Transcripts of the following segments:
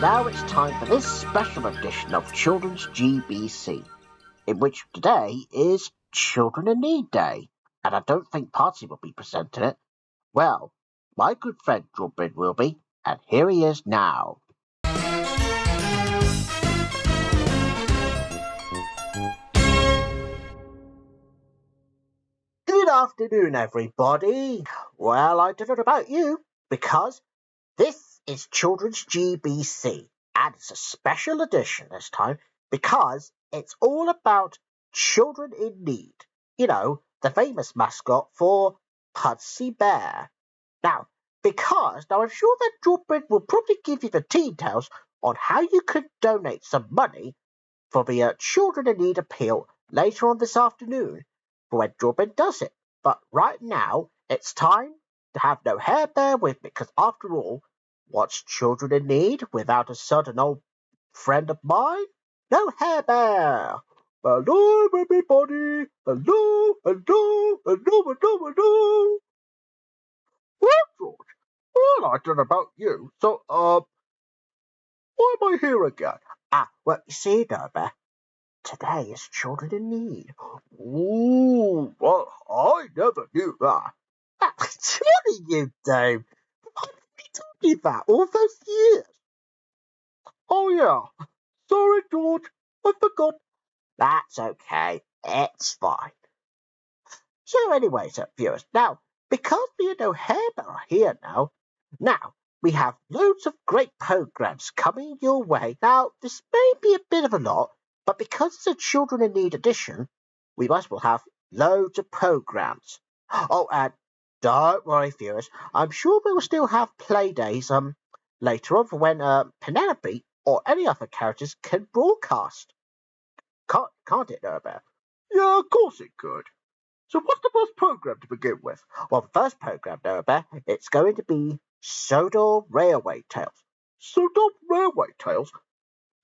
Now it's time for this special edition of Children's GBC, in which today is Children in Need Day, and I don't think Party will be presenting it. Well, my good friend Robin will be, and here he is now. Good afternoon, everybody. Well, I don't know about you, because this is Children's GBC, and it's a special edition this time because it's all about children in need. You know, the famous mascot for Pudsey Bear. Now, I'm sure that Drawbridge will probably give you the details on how you could donate some money for the Children in Need appeal later on this afternoon for when Drawbridge does it. But right now, it's time to have No-Hare Bear with me, because after all, what's children in need without a certain old friend of mine? No-Hare Bear! Hello, everybody! Hello, hello, hello, hello, hello! Well, George, well, I don't know about you, so, why am I here again? Well, you see, No-Bear, today is Children in Need. Ooh, well, I never knew that. Surely you do. Why did we tell you that all those years? Oh, yeah. Sorry, George. I forgot. That's okay. It's fine. So anyway, viewers, now, because me and No-Hare Bear are here now we have loads of great programs coming your way. Now, this may be a bit of a lot, but because it's a Children in Need edition, we might as well have loads of programs. Oh, and don't worry, viewers. I'm sure we will still have play days later on for when Penelope or any other characters can broadcast. Can't it, No-Bear? Yeah, of course it could. So what's the first program to begin with? Well, the first program, No-Bear, it's going to be Sodor Railway Tales. Sodor Railway Tales?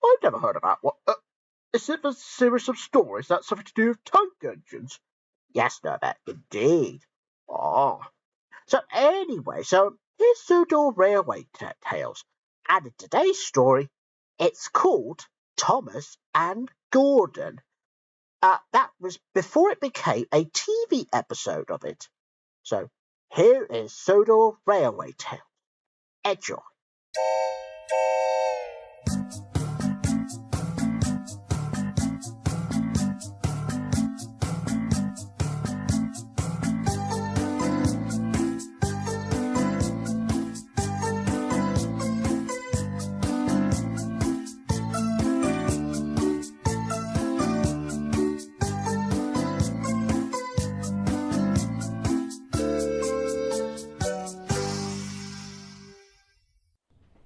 I've never heard of that. What? Is it a series of stories that's something to do with tank engines? Yes, No-Bear, indeed. Oh. So anyway, here's Sodor Railway Tales. And in today's story, it's called Thomas and Gordon. That was before it became a TV episode of it. So here is Sodor Railway Tales. Enjoy.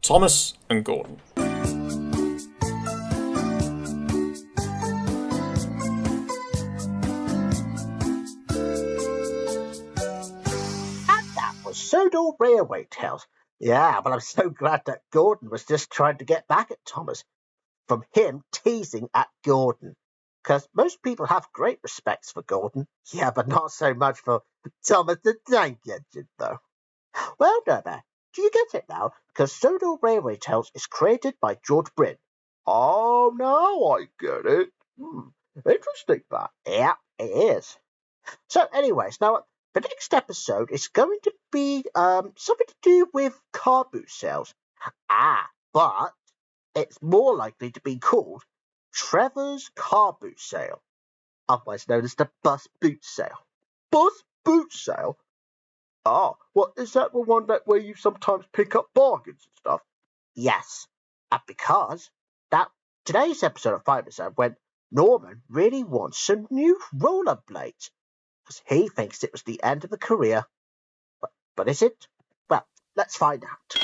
Thomas and Gordon. And that was Sodor Railway Tales. Yeah, but I'm so glad that Gordon was just trying to get back at Thomas from him teasing at Gordon. Because most people have great respects for Gordon. Yeah, but not so much for Thomas the Tank Engine, though. Well, No-Bear, do you get it now? Because Sodor Railway Tales is created by George Bryn. Oh, now I get it. Interesting, that. Yeah, it is. So, anyways, now, the next episode is going to be something to do with car boot sales. But it's more likely to be called Trevor's Car Boot Sale, otherwise known as the Bus Boot Sale. Bus Boot Sale? Well, is that the one where you sometimes pick up bargains and stuff? Yes, and because today's episode of Five Percent when Norman really wants some new rollerblades, because he thinks it was the end of the career. But is it? Well, let's find out.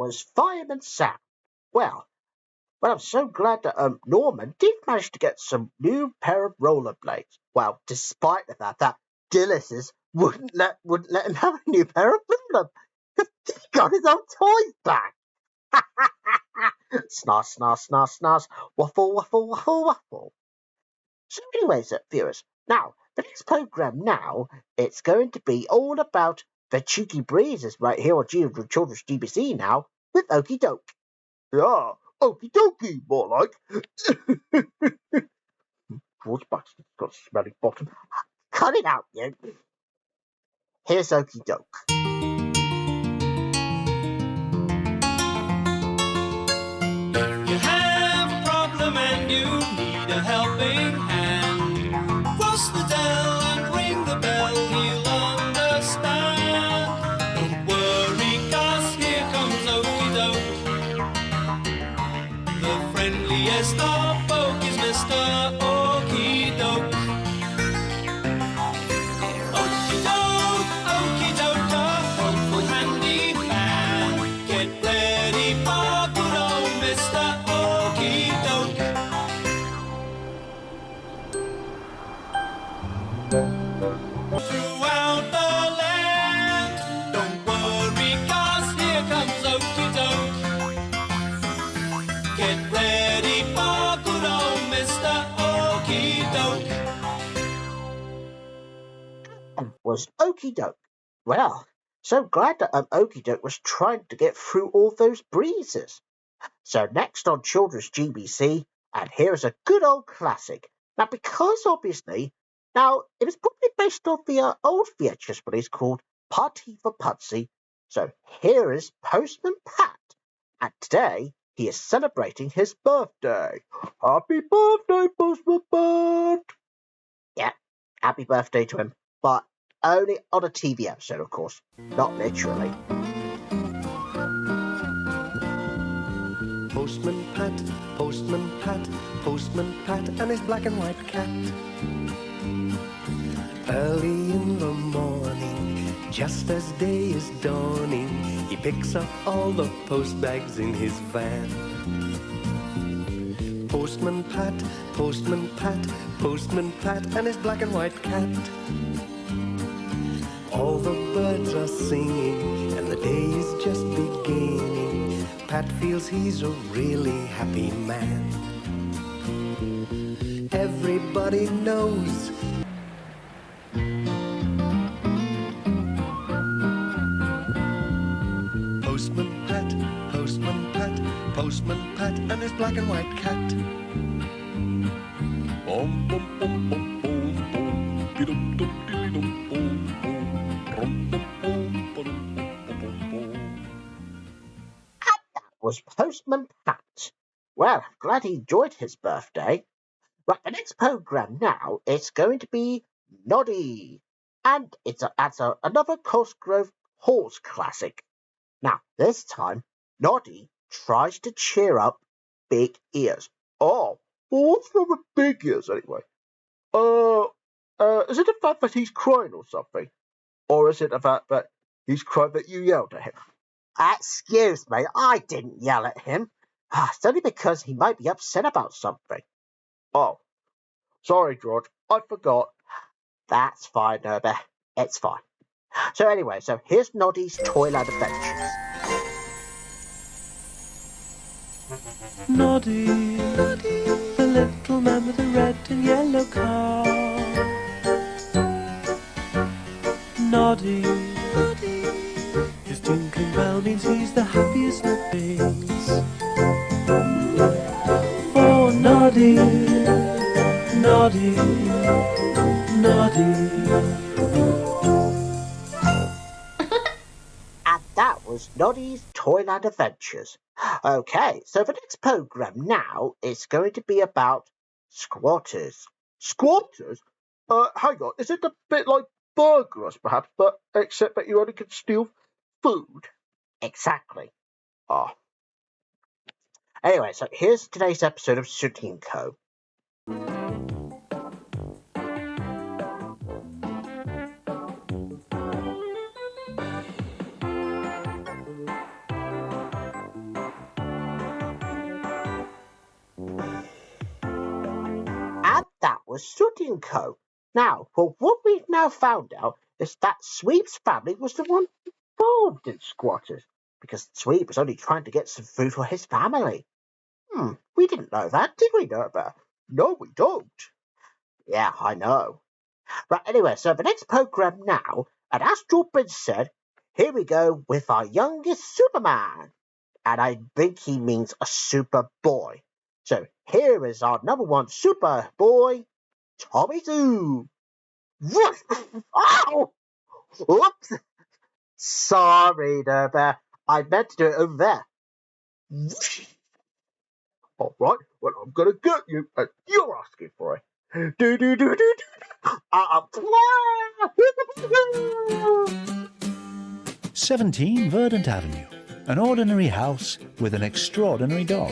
was Fireman Sam. Well, I'm so glad that Norman did manage to get some new pair of rollerblades. Well, despite the fact that Dillis's wouldn't let him have a new pair of rollerblades because he got his own toys back. Snarl, snarl, snarl, snarl, waffle, waffle, waffle, waffle. So anyways, viewers, now, the next programme now, it's going to be all about the cheeky breezes right here on Children's GBC now with Okie Doke. Yeah, okie dokie, more like. Towards Buxton, got a smelly bottom. Cut it out, you. Here's Okie Doke. If you have a problem and you need a helping hand, cross the dell and ring the bell, he'll understand. Don't worry, 'cause here comes Okie Doke. The friendliest of folk is Mr. Okie Doke. Okie Doke, a helpful handy man. Get ready for good old Mr. Okie Doke. Throughout the land, don't worry, 'cause here comes Okie Doke. Get ready for good old Mr. Okie Doke. Was Okie Doke. Well, so glad that Okie Doke was trying to get through all those breezes. So next on Children's GBC, and here is a good old classic. Now, because obviously, now it was probably based on the old VHS release called Party for Pudsey. So here is Postman Pat, and today he is celebrating his birthday. Happy birthday, Postman Pat! Yeah, happy birthday to him, but only on a TV episode, of course, not literally. Postman Pat, Postman Pat, Postman Pat, and his black and white cat. Early in the morning, just as day is dawning, he picks up all the post bags in his van. Postman Pat, Postman Pat, Postman Pat, and his black and white cat. All the birds are singing, and the day is just beginning. Pat feels he's a really happy man. Everybody knows Postman Pat, Postman Pat, Postman Pat, and his black and white cat. Bum, bum, bum, bum, bum, bum, be-dum, dum, dilly-dum, bum, bum, rum, bum, bum, ba-dum, bum, bum, bum. Was Postman Pat. Well, I'm glad he enjoyed his birthday. Right, the next programme now is going to be Noddy. And it's another Cosgrove Halls classic. Now, this time, Noddy tries to cheer up Big Ears. Oh, well, what's wrong with Big Ears anyway? Is it the fact that he's crying or something? Or is it the fact that he's crying that you yelled at him? Excuse me, I didn't yell at him. It's only because he might be upset about something. Oh, sorry, George, I forgot. That's fine, Herbert. It's fine. So anyway, here's Noddy's Toyland Adventures. Noddy, the little man with the red and yellow car. Noddy, his tinkling bell means he's the happiest of things. Oh, Noddy, Noddy, Noddy. And that was Noddy's Toyland Adventures. Okay, so the next programme now is going to be about squatters. Squatters? Hang on, is it a bit like burglars, perhaps, but except that you only can steal food? Exactly. Oh. Anyway, so here's today's episode of Sooty & Co. was Sooty and Co. Now, well, what we've now found out is that Sweep's family was the one involved in squatters, because Sweep was only trying to get some food for his family. We didn't know that, did we, Norbert? No, we don't. Yeah, I know. Right, anyway, so the next program now, and as Drawbridge said, here we go with our youngest Superman. And I think he means a super boy. So here is our number one super boy, Tommy Zoo. Ow! Oops! Sorry, Norbert. I meant to do it over there. All right, well, I'm going to get you, and you're asking for it. Do, do, do, do, do. 17 Verdant Avenue, an ordinary house with an extraordinary dog.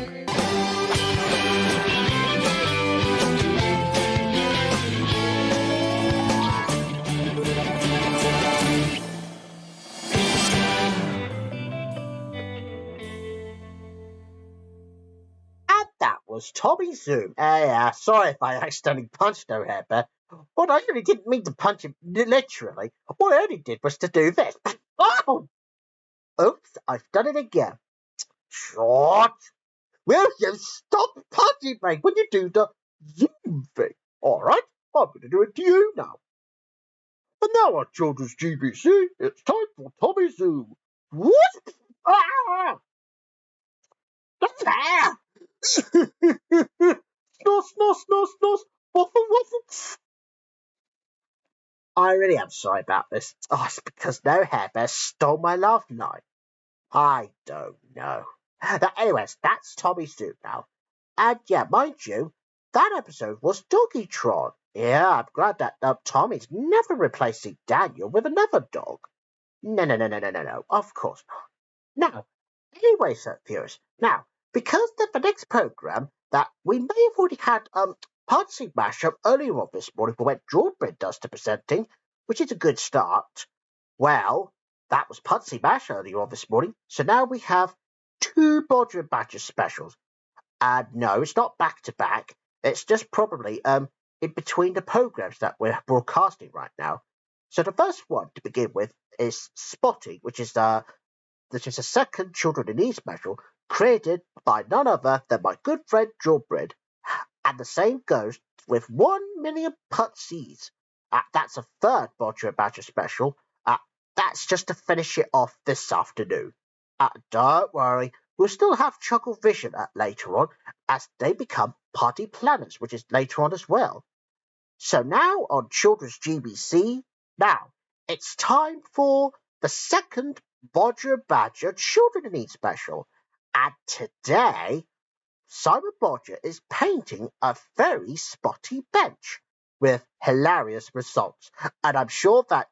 That was Tommy Zoom. Yeah, sorry if I accidentally punched No-Hare, but what I really didn't mean to punch him literally. What I only did was to do this. Oh! Oops, I've done it again. Short. Will you stop punching me when you do the Zoom thing? All right, I'm going to do it to you now. And now on Children's GBC, it's time for Tommy Zoom. What? Ah! That's hair! Snos, snos, snos, snos, waffle, waffle. I really am sorry about this. Oh, it's because No-Hare Bear stole my laugh line. I don't know. Anyways, that's Tommy Zoo now. And yeah, mind you, that episode was Doggytron. Yeah, I'm glad that Tommy's never replacing Daniel with another dog. No, of course not. Now, anyway, so viewers, now, because the next program that we may have already had Pudsey Mashup earlier on this morning for when Drawbridge does the presenting, which is a good start. Well, that was Pudsey Mash earlier on this morning, so now we have two Bodger and Badger specials. And no, it's not back to back. It's just probably in between the programs that we're broadcasting right now. So the first one to begin with is Spotty, which is a second Children in Need special created by none other than my good friend Drawbridge. And the same goes with 1 million Putsies. That's a third Bodger and Badger special. That's just to finish it off this afternoon. Don't worry, we'll still have Chuckle Vision later on as they become party planners, which is later on as well. So now on Children's GBC, now it's time for the second Bodger and Badger Children in Need special. And today, Simon Bodger is painting a very spotty bench with hilarious results. And I'm sure that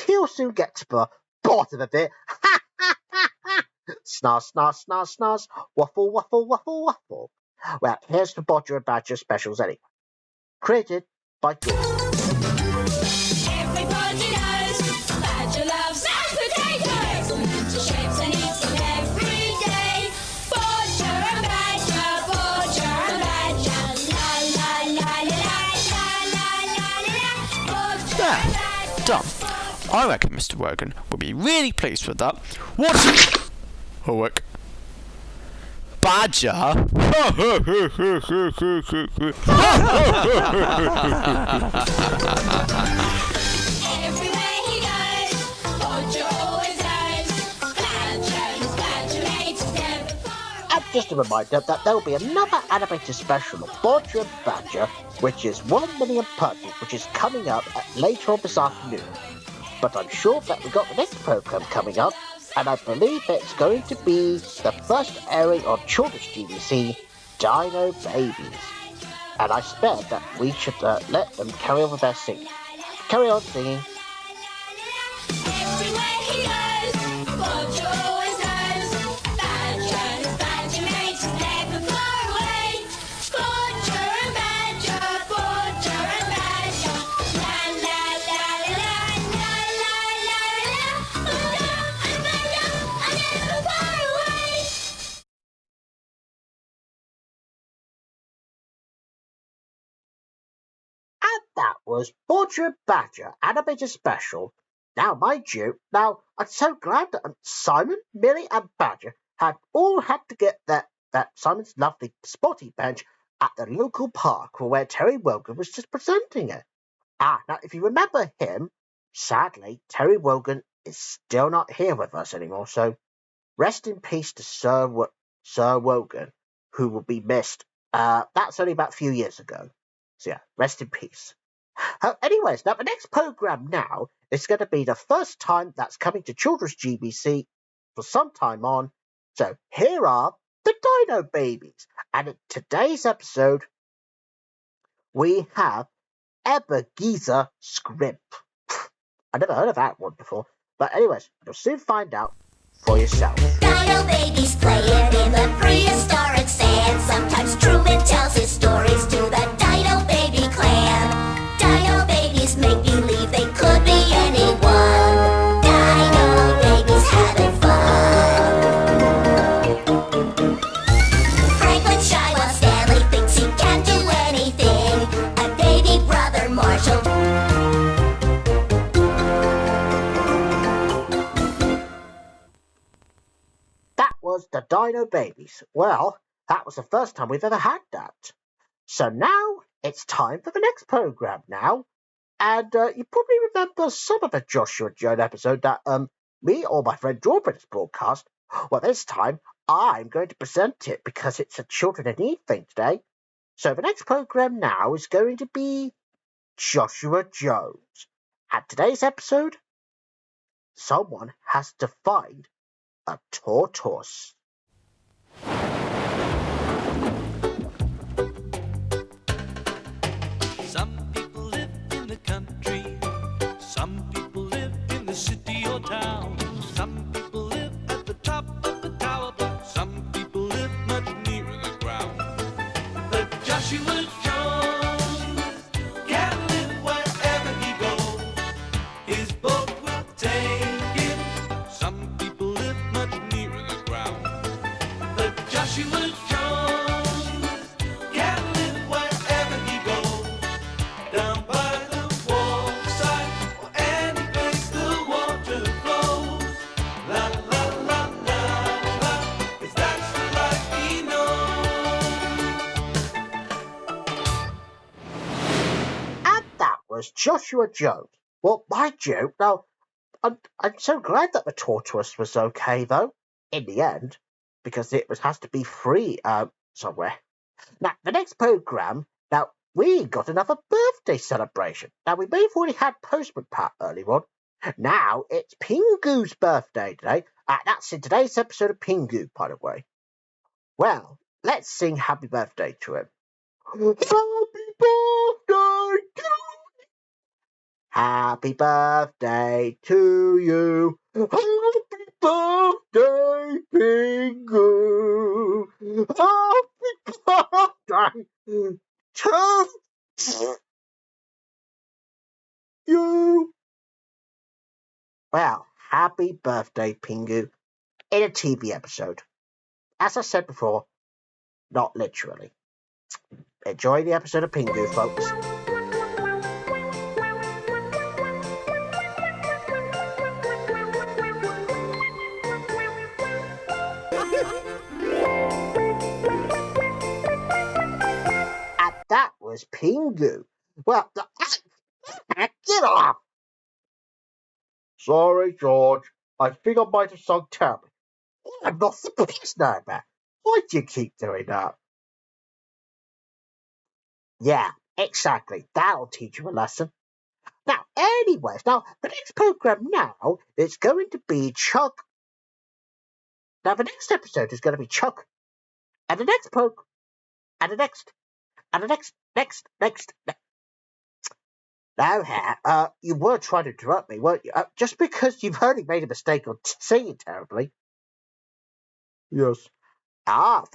he'll soon get to the bottom of it. Snaz, snaz, snaz, snaz. Waffle, waffle, waffle, waffle. Well, here's the Bodger and Badger specials anyway. Created by George. Everybody knows Badger loves mashed potatoes. Into shapes and eats them every day. Bodger and Badger, Bodger and Badger. La la la la la la la la la. Bodger and Badger. Done. I reckon Mr. Wogan will be really pleased with that. What's Howick? Badger? Everywhere he goes, Bodger always knows. Badger, Badger mates never far away. And just a reminder that there will be another animated special of Bodger and Badger, which is 1 million Puppies, which is coming up later on this afternoon. But I'm sure that we've got the next program coming up, and I believe it's going to be the first airing on Children's GBC, Dino Babies. And I suspect that we should let them carry on with their singing. Carry on singing. that was Portrait of Badger animated special. Now, mind you, I'm so glad that Simon, Millie, and Badger had all had to get that Simon's lovely spotty bench at the local park where Terry Wogan was just presenting it. Now if you remember him, sadly, Terry Wogan is still not here with us anymore, so rest in peace to Sir Wogan, who will be missed. That's only about a few years ago. So yeah, rest in peace. Anyways, now the next program now is going to be the first time that's coming to Children's GBC for some time on. So here are the Dino Babies, and in today's episode we have Ebenezer Scrimp. I never heard of that one before, but anyways, you'll soon find out for yourself. Dino babies playing in the prehistoric sand. Sometimes Truman tells his stories to the Dino baby clan. Dino babies make believe they could be anyone. Dino babies having fun. Franklin shy while Stanley thinks he can do anything. And baby brother Marshall Was the Dino Babies. Well, that was the first time we've ever had that. So now it's time for the next program now. And you probably remember some of the Joshua Jones episode that me or my friend Jordan has broadcast. Well, this time I'm going to present it because it's a Children in Need thing today. So the next program now is going to be Joshua Jones. And today's episode, someone has to find a tortoise. Some people live in the country, some people live in the city or town, some people live at the top of the tower, but some people live much nearer the ground. But Joshua Jones can live wherever he goes. His boat will take him. Some people live much nearer the ground. But Joshua Jones can live wherever he goes. Down by the waterside or any place the water flows. La la la la la, 'cause that's the life he knows. And that was Joshua Jones. Well, mind you, now, I'm so glad that the tortoise was okay, though, in the end, because it has to be free somewhere. Now, the next program, now, we got another birthday celebration. Now, we may have already had Postman Pat earlier on. Now, it's Pingu's birthday today. That's in today's episode of Pingu, by the way. Well, let's sing happy birthday to him. Happy birthday to you. Happy birthday, Pingu. Happy birthday to you. Well, happy birthday, Pingu, in a TV episode. As I said before, not literally. Enjoy the episode of Pingu, folks. And that was Pingu. Well, get off! Sorry, George. I think I might have sung terribly. I'm not surprised now, man. Why do you keep doing that? Yeah, exactly. That'll teach you a lesson. Now, anyways, the next program now is going to be Chuck. Now, the next episode is going to be Chuck. And the next next. No-Hare, you were trying to interrupt me, weren't you? Just because you've only made a mistake on singing terribly. Yes. What?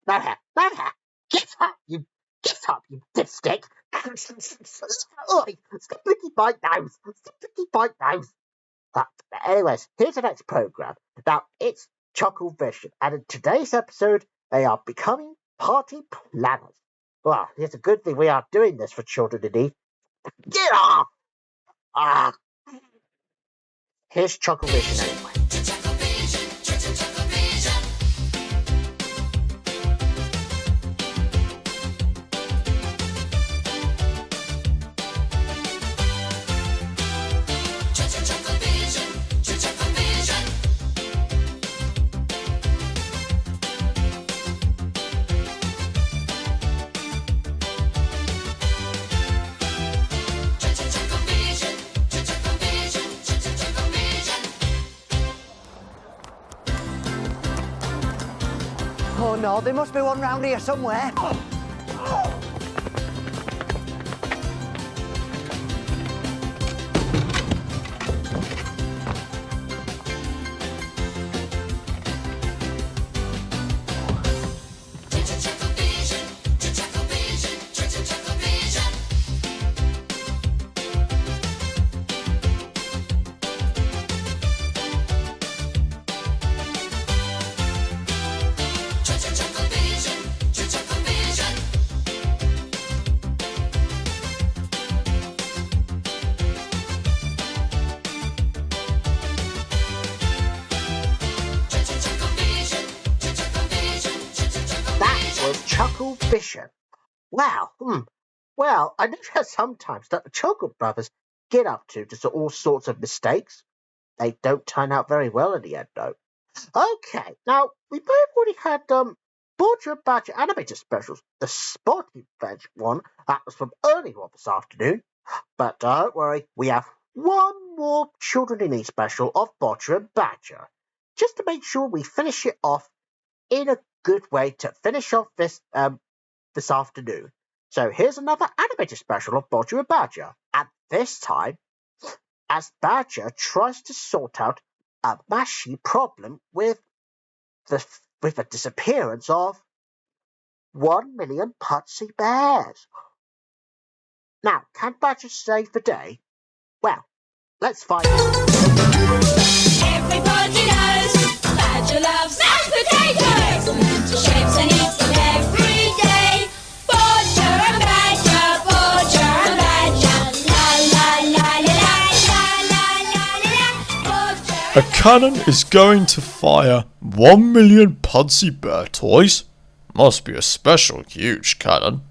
No-Hare, get up, you dipstick. Oi, stop licking my nose. Anyways, here's the next program. Now, it's Chuckle Vision, and in today's episode, they are becoming party planners. Well, it's a good thing we are doing this for children in need. Get off! Ah, here's Chuckle Vision anyway. Oh no, there must be one round here somewhere. That was Chuckle Vision. Wow, Well, I know that sometimes that the Chuckle Brothers get up to just all sorts of mistakes. They don't turn out very well in the end, though. Okay, now we both already had Border and Badger animated specials. The Sporting Veg one that was from earlier on this afternoon. But don't worry, we have one more Children in Need special of Bodger and Badger, just to make sure we finish it off in a good way to finish off this afternoon. So here's another animated special of Bodger and Badger, and this time as Badger tries to sort out a mashy problem with the disappearance of 1,000,000 Putsy bears. Now, can Badger save the day? Well, let's find out. Everybody knows Badger loves mashed potatoes. Into shapes and eats them every day. Bodger and Badger, Bodger and Badger. La la la la la la la la la. Bodger. A cannon is going to fire 1,000,000 Pudsey Bear toys. Must be a special huge cannon.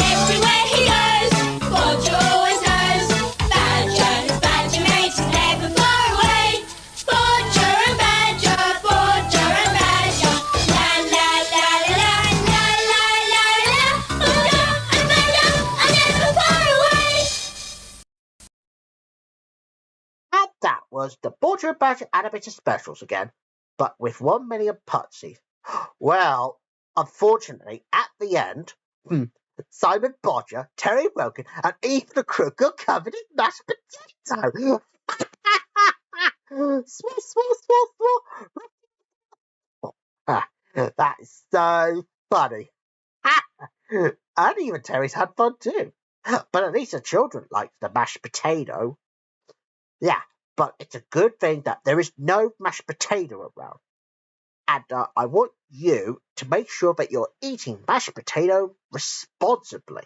Everywhere he goes, Bodger always knows. Badger, his badger mates, is never far away. Bodger and Badger, Bodger and Badger. La la la la la la la la la. Bodger and Badger are never far away. And that was the Border and Badger animated specials again, but with 1,000,000 Putsies. Well, unfortunately, at the end, Simon Bodger, Terry Wilkin, and Eve the Crook are covered in mashed potato. Swell, swell, swell, swell. That is so funny. And even Terry's had fun too. But at least the children like the mashed potato. Yeah, but it's a good thing that there is no mashed potato around. And I want you to make sure that you're eating mashed potato responsibly.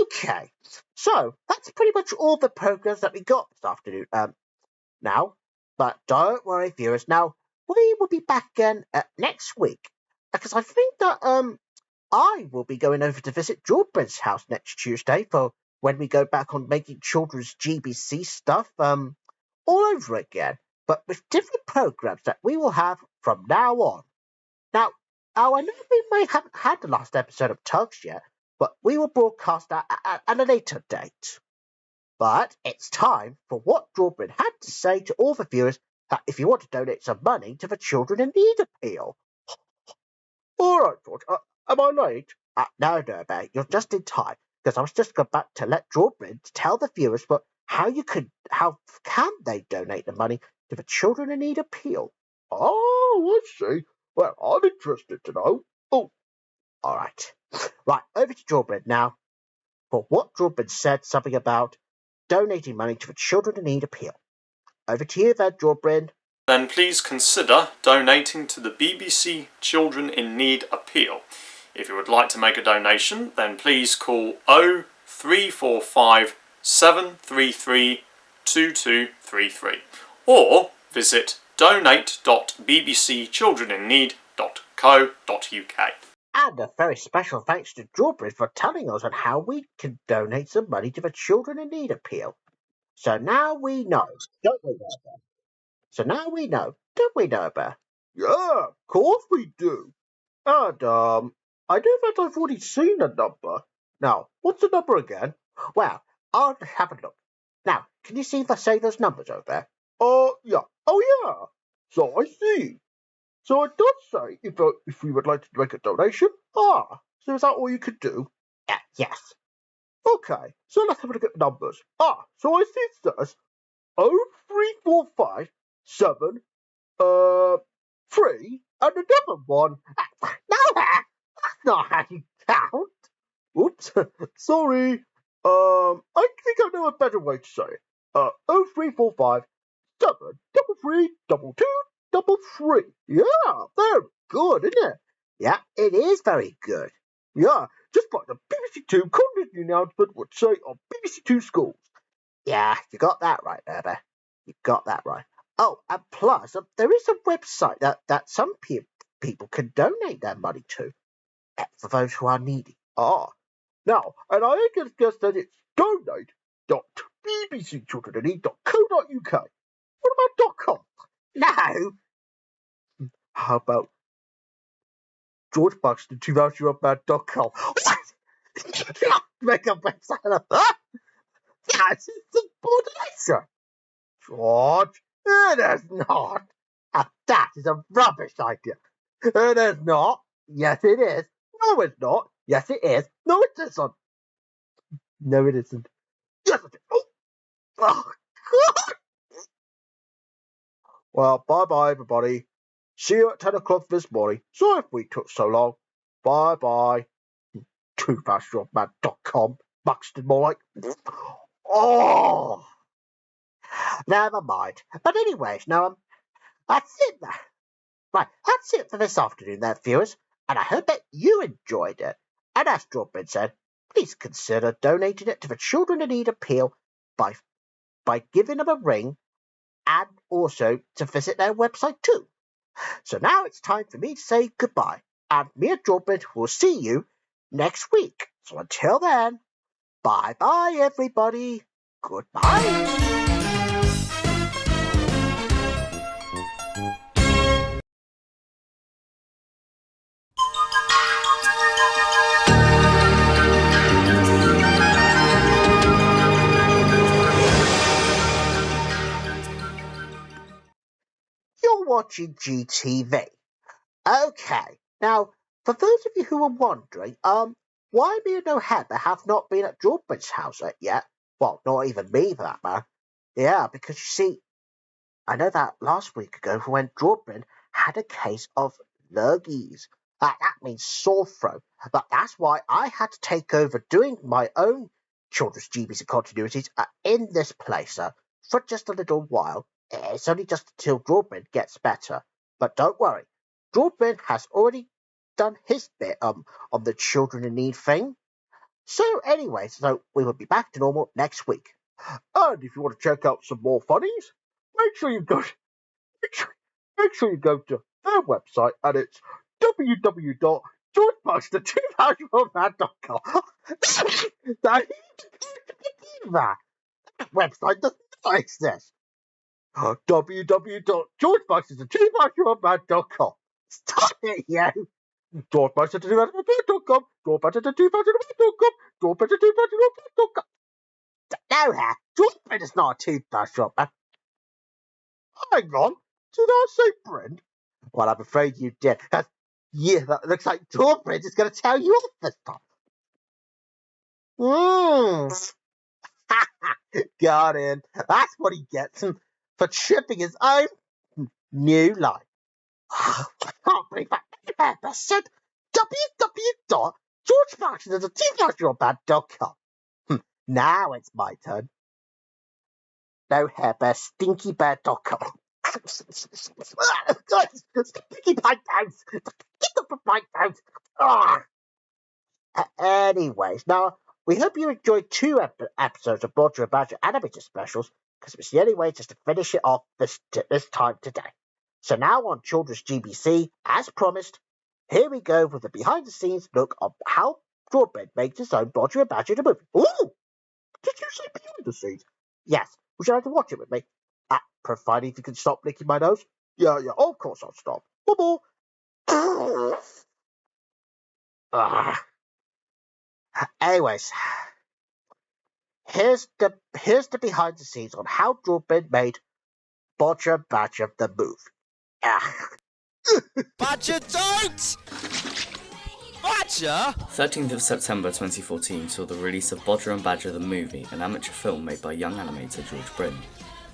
Okay, so that's pretty much all the programs that we got this afternoon. Now, but don't worry, viewers. Now we will be back again next week because I think that I will be going over to visit Jawbread's house next Tuesday for when we go back on making children's GBC stuff all over again, but with different programs that we will have from now on. Now, I know we may haven't had the last episode of Tugs yet, but we will broadcast that at a later date. But it's time for what Jawbread had to say to all the viewers that if you want to donate some money to the Children in Need appeal. All right, George. Am I late? No, mate. You're just in time because I was just about to let Jawbread tell the viewers how can they donate the money to the Children in Need appeal. Oh, I see. Well, I'm interested to know. Oh, all right. Right, over to Jawbread now for what Jawbread said something about donating money to the Children in Need appeal. Over to you then, Jawbread. Then please consider donating to the BBC Children in Need appeal. If you would like to make a donation, then please call 0345 733 2233 or visit donate.bbcchildreninneed.co.uk. And a very special thanks to Drawbridge for telling us on how we can donate some money to the Children in Need appeal. So now we know, don't we, Bear? So now we know, don't we, Bear? Yeah, of course we do. And, I know that I've already seen the number. Now, what's the number again? Well, I'll have a look. Now, can you see if I say those numbers over there? Yeah. Oh, yeah. So I see. So it does say if we would like to make a donation. Ah, so is that all you could do? Yes. Okay, so let's have a look at the numbers. Ah, so I see it says 0345 7 3 and another one. No, that's not how you count. Oops, sorry. I think I know a better way to say it. 0345 7 3 2 2 3. Yeah, very good, isn't it? Yeah, it is very good. Yeah, just like the BBC Two content announcement would say on BBC Two schools. Yeah, you got that right, Herbert. You got that right. Oh, and plus, there is a website that some people can donate their money to for those who are needy. Ah, now, and I can guess that it's donate.bbcchildreninneed.co.uk. What about .com? No. How about George Buxton 2000bad.com? Make a website of that? That's insubordination. George, it is not. That is a rubbish idea. It is not. Yes, it is. No, it's not. Yes, it is. No, it isn't. No, it isn't. Yes, it is. Oh, God. Well, bye-bye, everybody. See you at 10 o'clock this morning. Sorry if we took so long. Bye-bye. 2000bad.com. Buxton, more like. Oh, never mind. But anyways, now, that's it there. Right, that's it for this afternoon there, viewers, and I hope that you enjoyed it. And as Drawbridge said, please consider donating it to the Children in Need appeal by giving them a ring and also to visit their website too. So now it's time for me to say goodbye, and me and Drawbridge will see you next week. So until then, bye-bye, everybody. Goodbye. You're watching GTV. Okay, now, for those of you who are wondering, why me and No-Hare have not been at Drawbridge's house yet, well, not even me for that matter. Yeah, because you see, I know that last week ago when Drawbridge had a case of lurgies. That means sore throat, but that's why I had to take over doing my own children's GBC continuities in this place for just a little while. It's only just until Drawbridge gets better. But don't worry, Drawbridge has already done his bit on the children in need thing. So anyway, so we will be back to normal next week. And if you want to check out some more funnies, make sure you go to their website, and it's www.georgebuster2000bad.com. That website does not exist. www.georgebuster2000bad.com. Stop it, you! georgebuster2000bad.com. georgebuster2000bad.com. georgebuster2000bad.com. No, George is not a toothbrush shop. Hang on, did I say Brent? Well, I'm afraid you did. Yeah, that looks like Drawbridge is going to tell you off this time. Got him. That's what he gets for tripping his own new life. I can't believe that Pepper said www.georgemartin's.com. Now it's my turn. No-Hare stinkybear.com. Stinky pie bounce. Get off of my bounce. Anyways, now, we hope you enjoyed two episodes of Roger and Badger animated specials, because it was the only way just to finish it off this time today. So now on Children's GBC, as promised, here we go with the behind-the-scenes look of how Broadbent makes his own Roger and Badger the movie. Ooh! Did you say behind the scenes? Yes. Would you like to watch it with me? Providing you can stop licking my nose. Yeah, of course I'll stop. One more. Anyways, here's the behind the scenes on how Broadbent made Roger and Badger the movie. Badger, don't! Badger? 13th of September 2014 saw the release of Bodger and Badger the movie, an amateur film made by young animator George Bryn.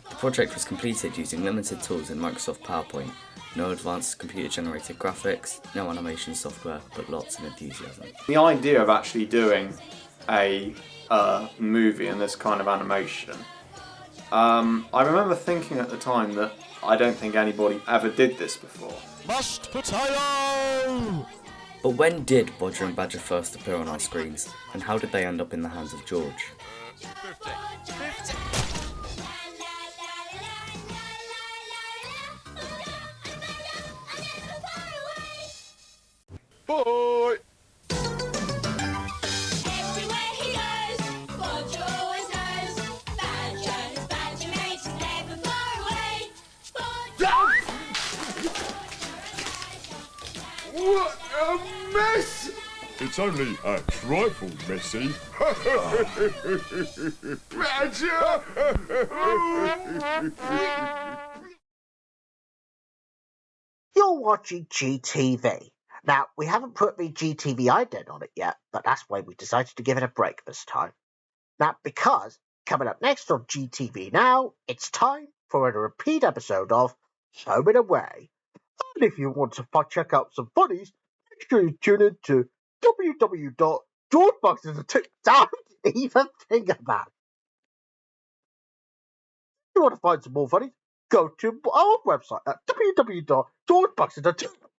The project was completed using limited tools in Microsoft PowerPoint, no advanced computer-generated graphics, no animation software, but lots of enthusiasm. The idea of actually doing a movie in this kind of animation, I remember thinking at the time that I don't think anybody ever did this before. Mashed potato! But when did Bodger and Badger first appear on our screens, and how did they end up in the hands of George? Bye! Everywhere he goes, Bodger always knows. Badger mates never far away. What a mess! It's only a trifle messy. Badger! You're watching GTV. Now, we haven't put the GTV ident on it yet, but that's why we decided to give it a break this time. Now, because coming up next on GTV now, it's time for a repeat episode of Home and Away. And if you want to check out some funnies, make sure you tune in to www.georgebuxton.com. Don't even think about it. If you want to find some more funnies, go to our website at www.georgebuxton.com.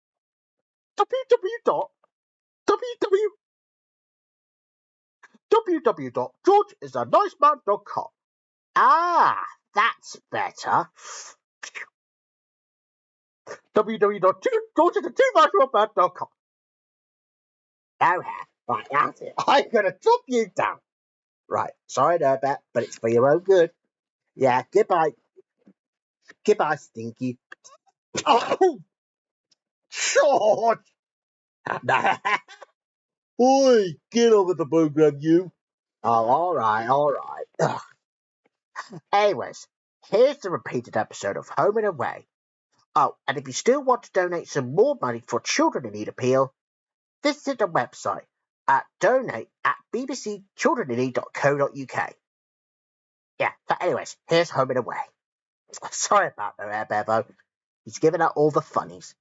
www.georgeisaniceman.com. Ah, that's better. www.georgeisatwomansroman.com. No-Hare. Right, that's it. I'm going to drop you down. Right, sorry, Norbert, but it's for your own good. Yeah, goodbye. Goodbye, Stinky. Oh, George! Oi, get over the program, you. Oh, all right. Ugh. Anyways, here's the repeated episode of Home and Away. Oh, and if you still want to donate some more money for children in need appeal, visit the website at donate@bbcchildreninneed.co.uk. Yeah, but anyways, here's Home and Away. Sorry about the Bevo. He's giving out all the funnies.